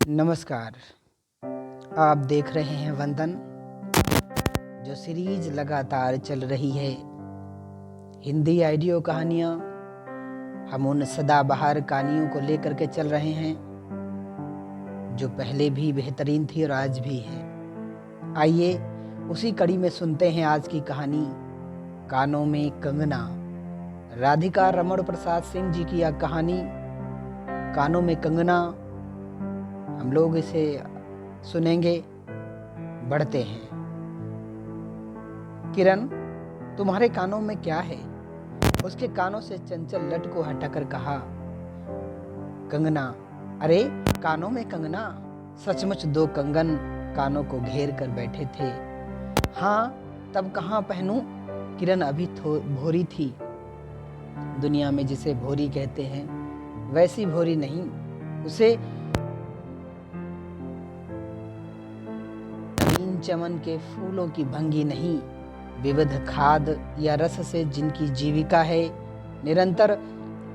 नमस्कार। आप देख रहे हैं वंदन, जो सीरीज लगातार चल रही है। हिंदी ऑडियो कहानियाँ। हम उन सदाबहार कहानियों को लेकर के चल रहे हैं जो पहले भी बेहतरीन थी और आज भी है। आइए उसी कड़ी में सुनते हैं आज की कहानी, कानों में कंगना। राधिका रमण प्रसाद सिंह जी की यह कहानी कानों में कंगना। हम लोग इसे सुनेंगे। बढ़ते हैं। किरण, तुम्हारे कानों में क्या है? उसके कानों से चंचल लट को हटाकर कहा कंगना। अरे कानों में कंगना? सचमुच दो कंगन कानों को घेर कर बैठे थे। हाँ, तब कहाँ पहनूं? किरण अभी भोरी थी। दुनिया में जिसे भोरी कहते हैं वैसी भोरी नहीं। उसे चमन के फूलों की भंगी नहीं, विविध खाद या रस से जिनकी जीविका है, निरंतर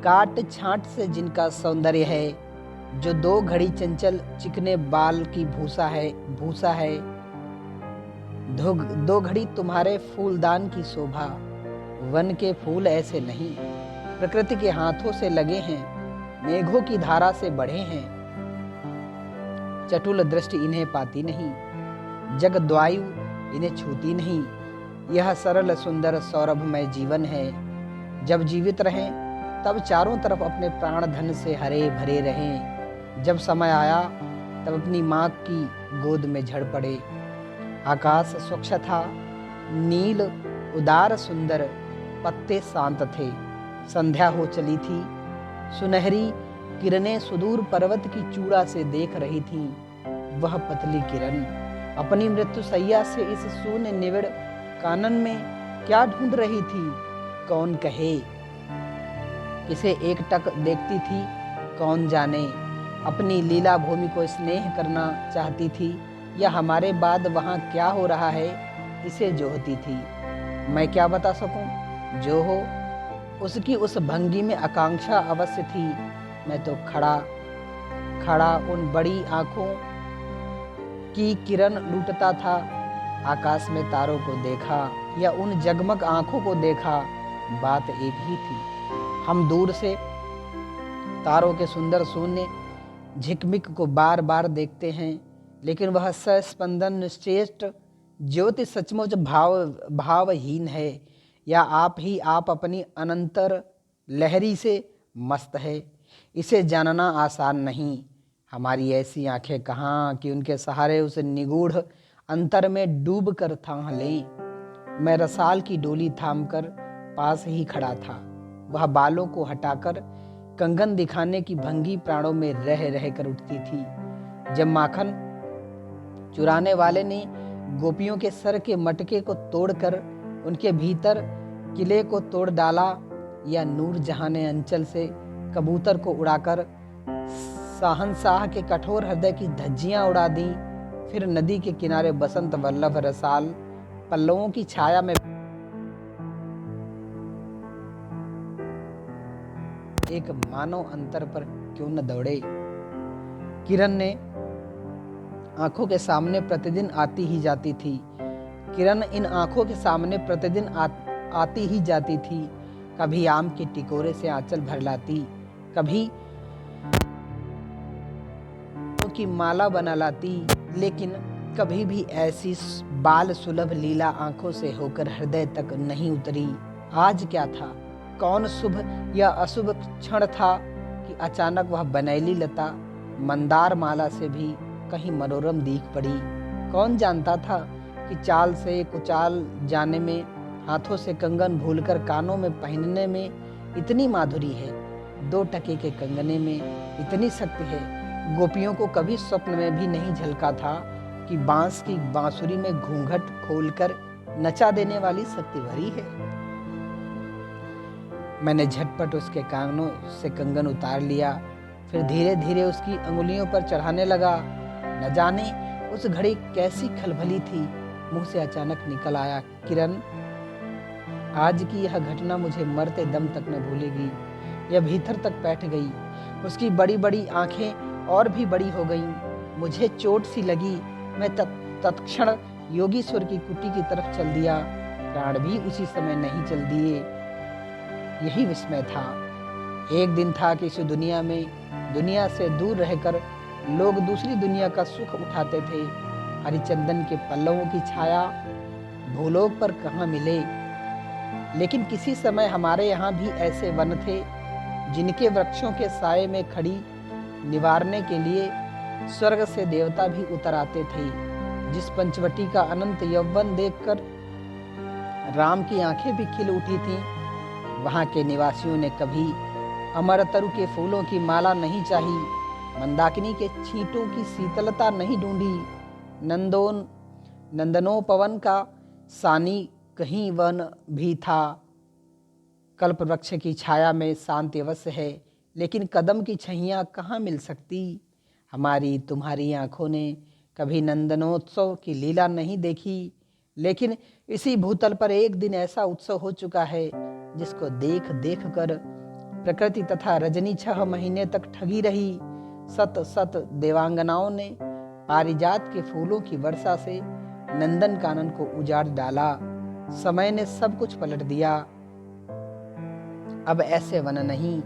काट छांट से जिनका सौंदर्य है, जो दो घड़ी चंचल चिकने बाल की भूसा है, दो घड़ी तुम्हारे फूलदान की शोभा। वन के फूल ऐसे नहीं, प्रकृति के हाथों से लगे हैं, मेघों की धारा से बढ़े हैं। चटुल दृष्टि इन्हें पाती नहीं, जगद्वायु इन्हें छूती नहीं। यह सरल सुंदर सौरभमय जीवन है। जब जीवित रहें तब चारों तरफ अपने प्राण धन से हरे भरे रहें। जब समय आया तब अपनी माँ की गोद में झड़ पड़े। आकाश स्वच्छ था, नील उदार सुंदर, पत्ते शांत थे। संध्या हो चली थी। सुनहरी किरणें सुदूर पर्वत की चूड़ा से देख रही थीं। वह पतली किरण अपनी मृत्यु सैया से इस शून्य निविड़ कानन में क्या ढूंढ रही थी? कौन कहे। किसे एकटक देखती थी, कौन जाने। अपनी लीला भूमि को स्नेह करना चाहती थी या हमारे बाद वहाँ क्या हो रहा है इसे जोहती थी। मैं क्या बता सकूं? जो हो, उसकी उस भंगी में आकांक्षा अवश्य थी। मैं तो खड़ा उन बड़ी आंखों की किरण लूटता था। आकाश में तारों को देखा या उन जगमग आंखों को देखा, बात एक ही थी। हम दूर से तारों के सुंदर शून्य झिकमिक को बार बार देखते हैं, लेकिन वह सस्पंदन श्रेष्ठ ज्योति सचमुच भावहीन है, या आप अपनी अनंतर लहरी से मस्त है। इसे जानना आसान नहीं। हमारी ऐसी आंखें कहाँ कि उनके सहारे उस निगूढ़ अंतर में डूब कर थाह लें। मैं रसाल की डोली थामकर पास ही खड़ा था। वह बालों को हटाकर कंगन दिखाने की भंगी प्राणों में रह रह कर उठती थी। जब माखन चुराने वाले ने गोपियों के सर के मटके को तोड़कर उनके भीतर किले को तोड़ डाला, या नूर जहां ने अंचल से कबूतर को उड़ाकर शाहनशाह के कठोर हृदय की धज्जियां उड़ा दी, फिर नदी के किनारे बसंत वल्लभ रसाल पल्लवों की छाया में एक मानव अंतर पर क्यों न दौड़े। किरण ने आंखों के सामने प्रतिदिन आती ही जाती थी। किरण इन आंखों के सामने प्रतिदिन आती ही जाती थी। कभी आम के टिकोरे से आंचल भर लाती, कभी की माला बना लाती, लेकिन कभी भी ऐसी बाल सुलभ लीला आंखों से होकर हृदय तक नहीं उतरी। आज क्या था? कौन शुभ या अशुभ क्षण था कि अचानक वह बनैली लता मंदार माला से भी कहीं मनोरम दिख पड़ी। कौन जानता था कि चाल से कुचाल जाने में, हाथों से कंगन भूलकर कानों में पहनने में इतनी माधुरी है, 2 टके के कंगने में इतनी शक्ति है। गोपियों को कभी स्वप्न में भी नहीं झलका था कि बांस की बांसुरी में घूंघट खोलकर नचा देने वाली शक्ति भरी है। मैंने झटपट उसके कानों से कंगन उतार लिया, फिर धीरे धीरे उसकी अंगुलियों पर चढ़ाने लगा। न जाने उस घड़ी कैसी खलबली थी, मुंह से अचानक निकल आया, किरण, आज की यह घटना मुझे मरते दम तक न भूलेगी। यह भीतर तक बैठ गई। उसकी बड़ी बड़ी आंखें और भी बड़ी हो गईं। मुझे चोट सी लगी। मैं तत्क्षण योगीश्वर की कुटी की तरफ चल दिया। प्राण भी उसी समय नहीं चल दिए। यही विस्मय था। एक दिन था कि इस दुनिया में दुनिया से दूर रहकर लोग दूसरी दुनिया का सुख उठाते थे। हरिचंदन के पल्लवों की छाया भूलोक पर कहाँ मिले। लेकिन किसी समय हमारे यहाँ भी ऐसे वन थे जिनके वृक्षों के साये में खड़ी निवारने के लिए स्वर्ग से देवता भी उतर आते थे। जिस पंचवटी का अनंत यौवन देखकर राम की आंखें भी खिल उठी थीं, वहां के निवासियों ने कभी अमरतरु के फूलों की माला नहीं चाही, मंदाकिनी के छींटों की शीतलता नहीं ढूंढी, नंदनोपवन का सानी कहीं वन भी था। कल्प वृक्ष की छाया में शांति अवश्य है, लेकिन कदम की छैया कहाँ मिल सकती। हमारी तुम्हारी आंखों ने कभी नंदनोत्सव की लीला नहीं देखी, लेकिन इसी भूतल पर एक दिन ऐसा उत्सव हो चुका है जिसको देख देख कर प्रकृति तथा रजनी 6 महीने तक ठगी रही। सत सत देवांगनाओं ने पारिजात के फूलों की वर्षा से नंदन कानन को उजाड़ डाला। समय ने सब कुछ पलट दिया। अब ऐसे वन नहीं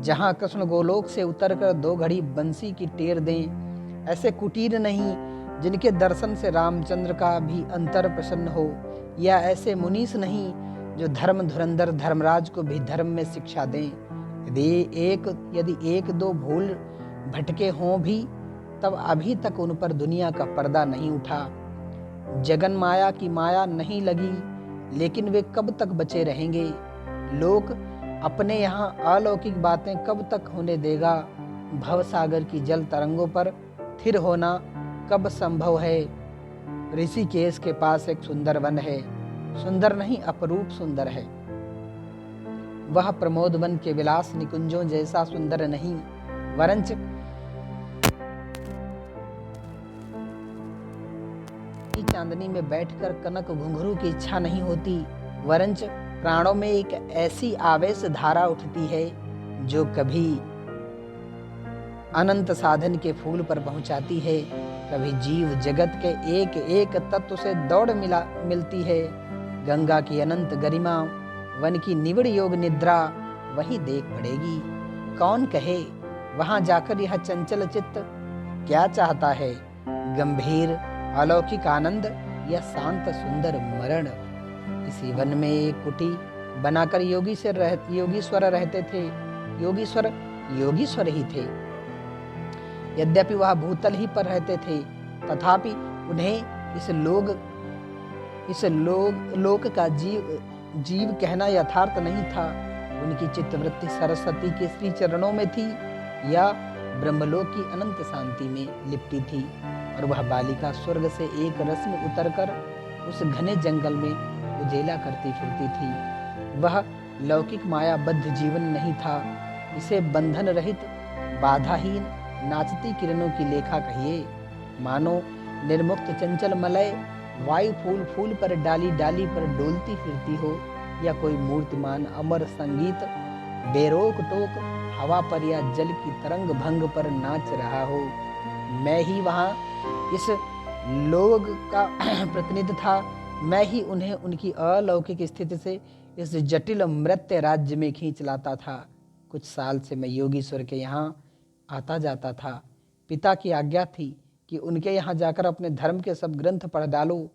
जहां कृष्ण गोलोक से उतरकर 2 घड़ी बंसी की टेर दें। ऐसे कुटीर नहीं जिनके दर्शन से रामचंद्र का भी अंतर प्रसन्न हो, या ऐसे मुनीस नहीं जो धर्म धुरंधर धर्मराज को भी धर्म में शिक्षा दें। यदि एक दो भूल भटके हों भी, तब अभी तक उन पर दुनिया का पर्दा नहीं उठा। जगन माया की माया नहीं लगी, लेकिन वे कब तक बचे रहेंगे। लोक अपने यहाँ अलौकिक बातें कब तक होने देगा। भवसागर की जल तरंगों पर थिर होना कब संभव है। ऋषिकेश के पास एक सुंदर वन है, सुंदर नहीं अपरूप सुंदर है। वह प्रमोद वन के विलास निकुंजों जैसा सुंदर नहीं, वरंच चांदनी में बैठकर कनक घुंघरू की इच्छा नहीं होती, वरंच प्राणों में एक ऐसी आवेश धारा उठती है जो कभी अनंत साधन के फूल पर पहुंचाती है, कभी जीव जगत के एक एक तत्व से दौड़ मिलती है। गंगा की अनंत गरिमा, वन की निविड़ योग निद्रा वही देख पड़ेगी। कौन कहे वहां जाकर यह चंचल चित्त क्या चाहता है, गंभीर अलौकिक आनंद या शांत सुंदर मरण। इसी वन में एक कुटी बनाकर योगीश्वर रहते थे। योगीश्वर ही थे। यद्यपि वह भूतल ही पर रहते थे, तथापि उन्हें इस लोक का जीव कहना यथार्थ नहीं था। उनकी चित्तवृत्ति सरस्वती के श्री चरणों में थी या ब्रह्मलोक की अनंत शांति में लिपटी थी, और वह बालिका स्वर्ग से एक रस्म उतरकर उस घने जंगल में उजेला करती फिरती थी। वह लौकिक मायाबद्ध जीवन नहीं था, इसे बंधन रहित बाधाहीन नाचती किरणों की लेखा कहिए। मानो निर्मुक्त चंचल मलय वायु फूल फूल पर डाली डाली पर डोलती फिरती हो, या कोई मूर्तिमान अमर संगीत बेरोक टोक हवा पर या जल की तरंग भंग पर नाच रहा हो। मैं ही वहां इस लोग का प्रतिनिधि था। मैं ही उन्हें उनकी अलौकिक स्थिति से इस जटिल मृत्य राज्य में खींच लाता था। कुछ साल से मैं योगीश्वर के यहाँ आता जाता था। पिता की आज्ञा थी कि उनके यहाँ जाकर अपने धर्म के सब ग्रंथ पढ़ डालो।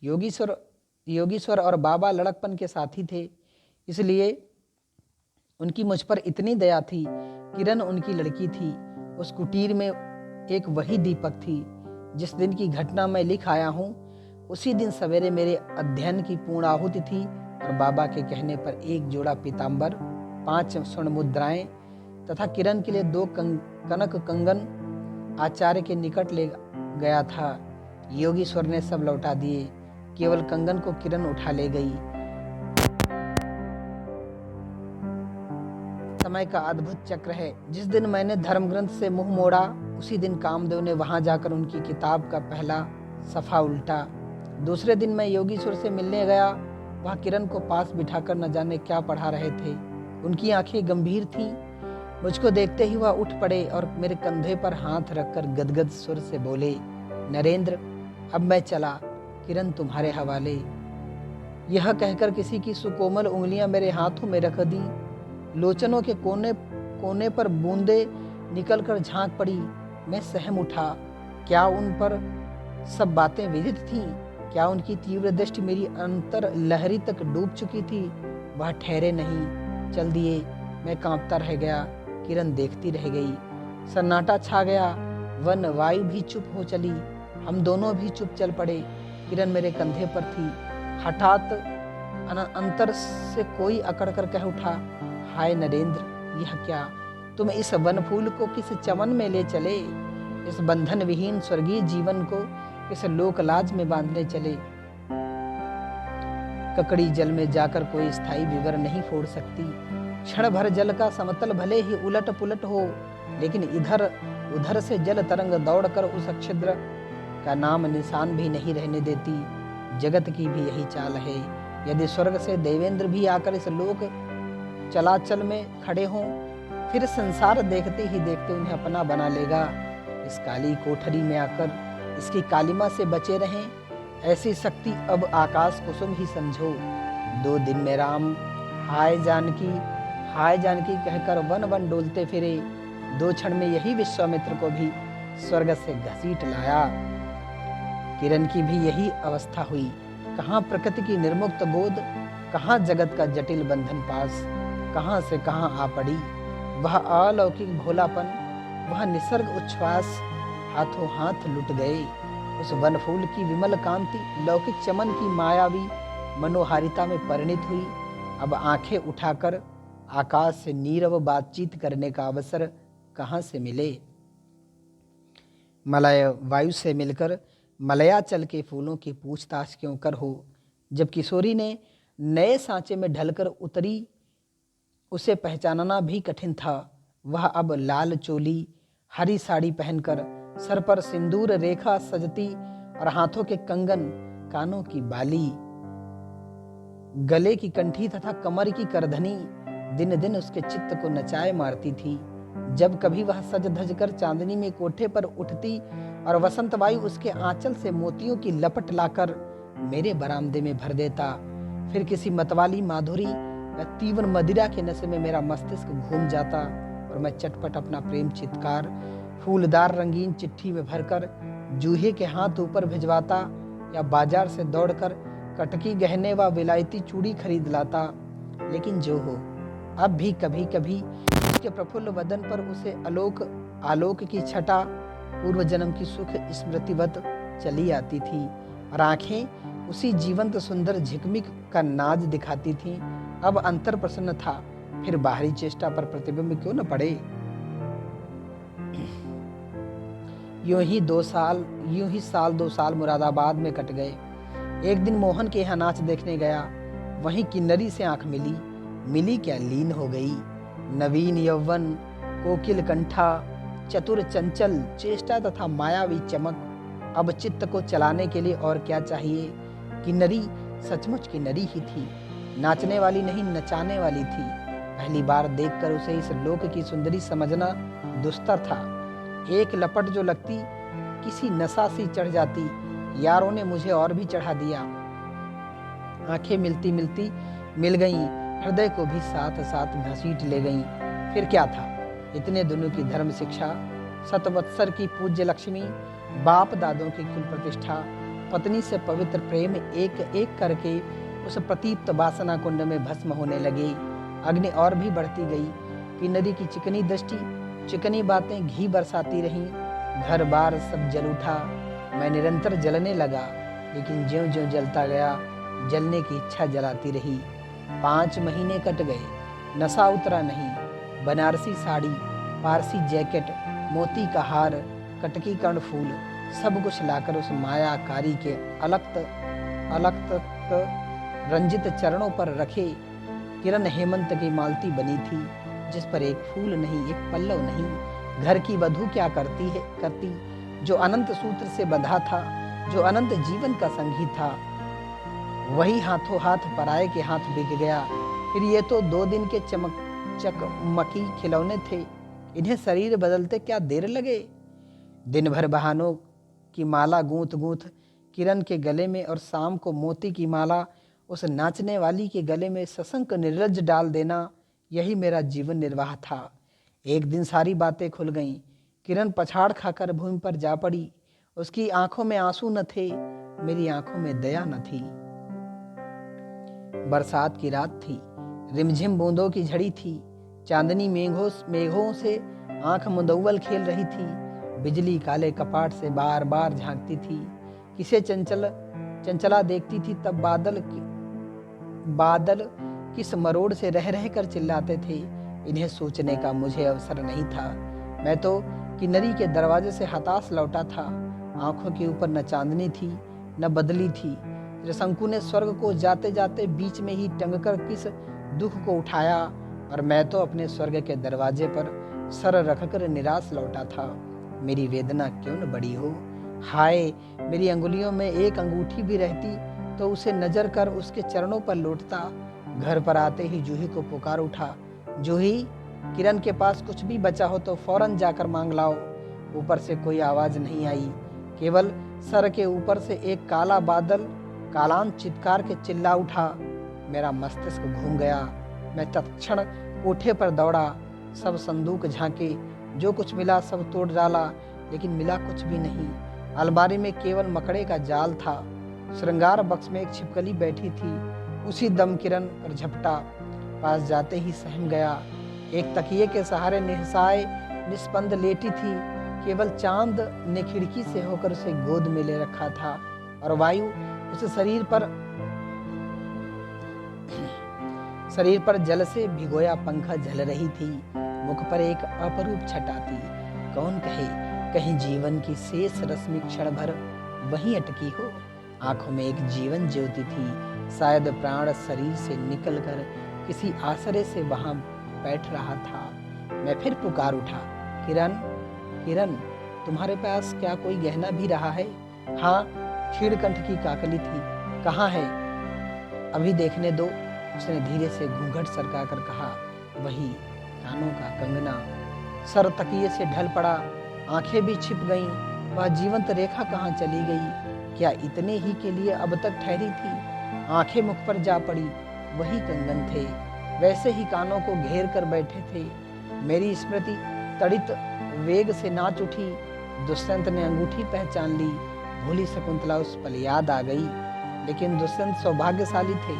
योगीश्वर और बाबा लड़कपन के साथी थे, इसलिए उनकी मुझ पर इतनी दया थी। किरण उनकी लड़की थी। उस कुटीर में एक वही दीपक थी। जिस दिन की घटना मैं लिख आया हूँ, उसी दिन सवेरे मेरे अध्ययन की पूर्ण आहुति थी, और बाबा के कहने पर 1 जोड़ा पीताम्बर, 5 स्वर्ण मुद्राएं तथा किरण के लिए 2 कनक कंगन आचार्य के निकट ले गया था। योगीश्वर ने सब लौटा दिए, केवल कंगन को किरण उठा ले गई। समय का अद्भुत चक्र है। जिस दिन मैंने धर्म ग्रंथ से मुंह मोड़ा, उसी दिन कामदेव ने वहां जाकर उनकी किताब का पहला सफा उल्टा। दूसरे दिन मैं योगीश्वर से मिलने गया। वह किरण को पास बिठाकर न जाने क्या पढ़ा रहे थे। उनकी आंखें गंभीर थीं। मुझको देखते ही वह उठ पड़े और मेरे कंधे पर हाथ रखकर गदगद सुर से बोले, नरेंद्र, अब मैं चला, किरण तुम्हारे हवाले। यह कहकर किसी की सुकोमल उंगलियां मेरे हाथों में रख दी। लोचनों के कोने कोने पर बूंदे निकलकर झांक पड़ी। मैं सहम उठा। क्या उन पर सब बातें विदित थीं? क्या उनकी तीव्र दृष्टि मेरी अंतर लहरी तक डूब चुकी थी? वह ठहरे नहीं, चल दिए। मैं कांपता रह गया। किरण देखती रह गई। सन्नाटा छा गया। वन वायु भी चुप हो चली। हम दोनों भी चुप चल पड़े। किरण मेरे कंधे पर थी। हठात अंतर से कोई अकड़ कर कह उठा, हाय नरेंद्र, यह क्या? तुम इस वन फूल को किस चमन में ले चले? इस बंधन विहीन स्वर्गीय जीवन को किस लोकलाज में बांधने चले? ककड़ी जल में जाकर कोई स्थायी विवर नहीं फोड़ सकती। क्षण भर जल का समतल भले ही उलट पुलट हो, लेकिन इधर उधर से जल तरंग दौड़कर उस छिद्र का नाम निशान भी नहीं रहने देती। जगत की भी यही चाल है। यदि स्वर्ग से देवेंद्र भी आकर इस लोक चलाचल में खड़े हों, फिर संसार देखते ही देखते उन्हें अपना बना लेगा। इस काली कोठरी में आकर इसकी कालिमा से बचे रहें, ऐसी शक्ति अब आकाश कुसुम ही समझो। 2 दिन में राम हाय जानकी कहकर वन वन डोलते फिरे। 2 क्षण में यही विश्वामित्र को भी स्वर्ग से घसीट लाया। किरण की भी यही अवस्था हुई। कहाँ प्रकृति की निर्मुक्त गोद, कहाँ जगत का जटिल बंधन पास, कहाँ से कहाँ आ पड़ी। वह अलौकिक भोलापन, वह निसर्ग उच्छ्वास हाथों हाथ लुट गए। उस वन फूल की विमल कांति लौकिक चमन की मायावी मनोहारिता में परिणित हुई। अब आंखें उठाकर आकाश से नीरव बातचीत करने का अवसर कहाँ से मिले? मलय वायु से मिलकर मलयाचल के फूलों की पूछताछ क्यों कर हो? जब किशोरी ने नए सांचे में ढलकर उतरी, उसे पहचानना भी कठिन था। वह अब लाल चोली, हरी साड़ी पहनकर, सर पर सिंदूर रेखा सजती और हाथों के कंगन, कानों की बाली, गले की कंठी तथा कमर की करधनी दिन दिन उसके चित्त को नचाए मारती थी। जब कभी वह सज धज कर चांदनी में कोठे पर उठती और वसंत वायु उसके आंचल से मोतियों की लपट लाकर मेरे बरामदे में भर देता, फिर किसी मतवाली माधुरी या तीव्र मदिरा के नशे में मेरा मस्तिष्क घूम जाता और मैं चटपट अपना प्रेम चित्कार फूलदार रंगीन चिट्ठी में भरकर जूहे के हाथ ऊपर भिजवाता या बाजार से दौड़कर कटकी गहने व विलायती चूड़ी खरीद लाता। लेकिन जो हो, अब भी कभी कभी उसके प्रफुल्ल वदन पर उसे आलोक की छटा पूर्व जन्म की सुख स्मृतिवत चली आती थी और आंखें उसी जीवंत सुंदर झिकमिक का नाज दिखाती थीं। अब अंतर प्रसन्न था, फिर बाहरी चेष्टा पर प्रतिबिंब क्यों न पड़े। यूं ही साल 2 साल मुरादाबाद में कट गए। एक दिन मोहन के यहाँ नाच देखने गया। वहीं किन्नरी से आंख मिली क्या लीन हो गई। नवीन यौवन, कोकिल कंठा, चतुर चंचल चेष्टा तथा मायावी चमक। अब चित्त को चलाने के लिए और क्या चाहिए। किन्नरी सचमुच किन्नरी ही थी, नाचने वाली नहीं नचाने वाली थी। पहली बार देखकर उसे इस लोक की सुंदरी समझना दुस्तर था। एक लपट जो लगती किसी नशा सी चढ़ जाती। यारों ने मुझे और भी चढ़ा दिया। आंखें मिलती मिलती मिल गईं, हृदय को भी साथ साथ घसीट ले गईं। फिर क्या था, इतने दिनों की धर्म शिक्षा, शतवत्सर की पूज्य लक्ष्मी, बाप दादों की कुल प्रतिष्ठा, पत्नी से पवित्र प्रेम एक एक करके उस प्रतीप्त वासना कुंड में भस्म होने लगे। अग्नि और भी बढ़ती गई। किन्नरी की चिकनी दृष्टि, चिकनी बातें घी बरसाती रहीं। घर बार सब जल उठा। मैं निरंतर जलने लगा, लेकिन ज्यों-ज्यों जलता गया, जलने की इच्छा जलाती रही। 5 महीने कट गए, नशा उतरा नहीं। बनारसी साड़ी, पारसी जैकेट, मोती का हार, कटकी कर्णफूल, सब कुछ लाकर उस मायाकारी के अलक्त रंजित चरणों पर रखे। किरण हेमंत की मालती बनी थी, जिस पर एक फूल नहीं, एक पल्लव नहीं। घर की वधू क्या करती जो अनंत सूत्र से बंधा था, जो अनंत जीवन का संगी था, वही हाथों हाथ पराये के हाथ बिक गया। फिर ये तो 2 दिन के चकमकी खिलौने थे। इन्हें शरीर बदलते क्या देर लगे। दिन भर बहानों की माला गूंथ गूंथ किरण के गले में और शाम को मोती की माला उस नाचने वाली के गले में सशंक निर्लज्ज डाल देना, यही मेरा जीवन निर्वाह था। एक दिन सारी बातें खुल गईं। किरण पछाड़ खाकर भूमि पर जा पड़ी। उसकी आंखों में आंसू न थे, मेरी आंखों में दया न थी। बरसात की रात थी, रिमझिम बूंदों की झड़ी थी। चांदनी मेघों से आंख मुंदौवल खेल रही थी। बिजली काले कपाट से बार बार झांकती थी। किसे चंचला देखती थी तब बादल किस मरोड़ से रह रह कर चिल्लाते थे। इन्हें सोचने का मुझे अवसर नहीं था। मैं तो किन्नरी के दरवाजे से हताश लौटा था। आंखों के ऊपर न चांदनी थी न बदली थी। त्रिशंकु ने स्वर्ग को जाते जाते बीच में ही टंगकर किस दुख को उठाया, और मैं तो अपने स्वर्ग के दरवाजे पर सर रखकर निराश लौटा था। मेरी वेदना क्यों न बड़ी हो। हाय, मेरी अंगुलियों में एक अंगूठी भी रहती तो उसे नजर कर उसके चरणों पर लौटता। घर पर आते ही जूही को पुकार उठा, जूही, किरण के पास कुछ भी बचा हो तो फौरन जाकर मांग लाओ। ऊपर से कोई आवाज नहीं आई, केवल सर के ऊपर से एक काला बादल कालांत चित्कार के चिल्ला उठा। मेरा मस्तिष्क घूम गया। मैं तत्क्षण कोठे पर दौड़ा। सब संदूक झांके, जो कुछ मिला सब तोड़ डाला, लेकिन मिला कुछ भी नहीं। अलमारी में केवल मकड़े का जाल था। श्रृंगार बक्स में एक छिपकली बैठी थी। उसी दम किरण पर झपटा। पास जाते ही सहम गया। एक तकिए के सहारे निहसाए निस्पंद लेटी थी। केवल चांद ने खिड़की से होकर उसे गोद में ले रखा था, और वायु उसे शरीर पर जल से भिगोया पंखा झल रही थी। मुख पर एक अपरूप छटा थी। कौन कहे कहीं जीवन की शेष रश्मि क्षण भर वहीं अटकी हो। आंखों में एक जीवन ज्योति थी। शायद प्राण शरीर से निकलकर किसी आश्रय से वहां बैठ रहा था। मैं फिर पुकार उठा, किरण, किरण, तुम्हारे पास क्या कोई गहना भी रहा है? हाँ, क्षीण कंठ की काकली थी। कहाँ है? अभी देखने दो। उसने धीरे से घूंघट सरका कर कहा, वही कानों का कंगना। सर तकिए से ढल पड़ा। आंखें भी छिप गईं। वह जीवंत रेखा कहाँ चली गई? क्या इतने ही के लिए अब तक ठहरी थी? आंखें मुख पर जा पड़ी। वही कंगन थे, वैसे ही कानों को घेर कर बैठे थे। मेरी स्मृति तड़ित वेग से नाच उठी। दुष्यंत ने अंगूठी पहचान ली। भोली शकुंतला उस पल याद आ गई। लेकिन दुष्यंत सौभाग्यशाली थे,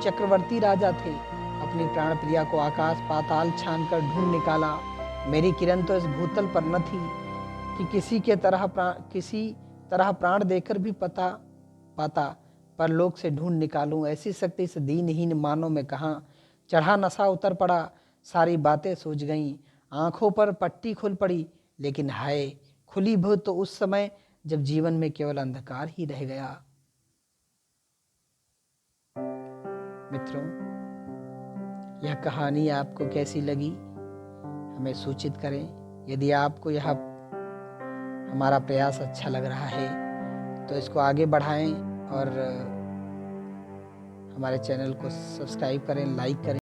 चक्रवर्ती राजा थे। अपनी प्राण प्रिया को आकाश पाताल छान कर ढूंढ निकाला। मेरी किरण तो इस भूतल पर न थी कि किसी तरह प्राण देकर भी पाता परलोक से ढूंढ निकालूं। ऐसी शक्ति इस दीनहीन मानव में कहाँ। चढ़ा नशा उतर पड़ा। सारी बातें सूझ गईं। आंखों पर पट्टी खुल पड़ी। लेकिन हाय, खुली भो तो उस समय जब जीवन में केवल अंधकार ही रह गया। मित्रों, यह कहानी आपको कैसी लगी हमें सूचित करें। यदि आपको यह हमारा प्रयास अच्छा लग रहा है तो इसको आगे बढ़ाएं और हमारे चैनल को सब्सक्राइब करें, लाइक करें।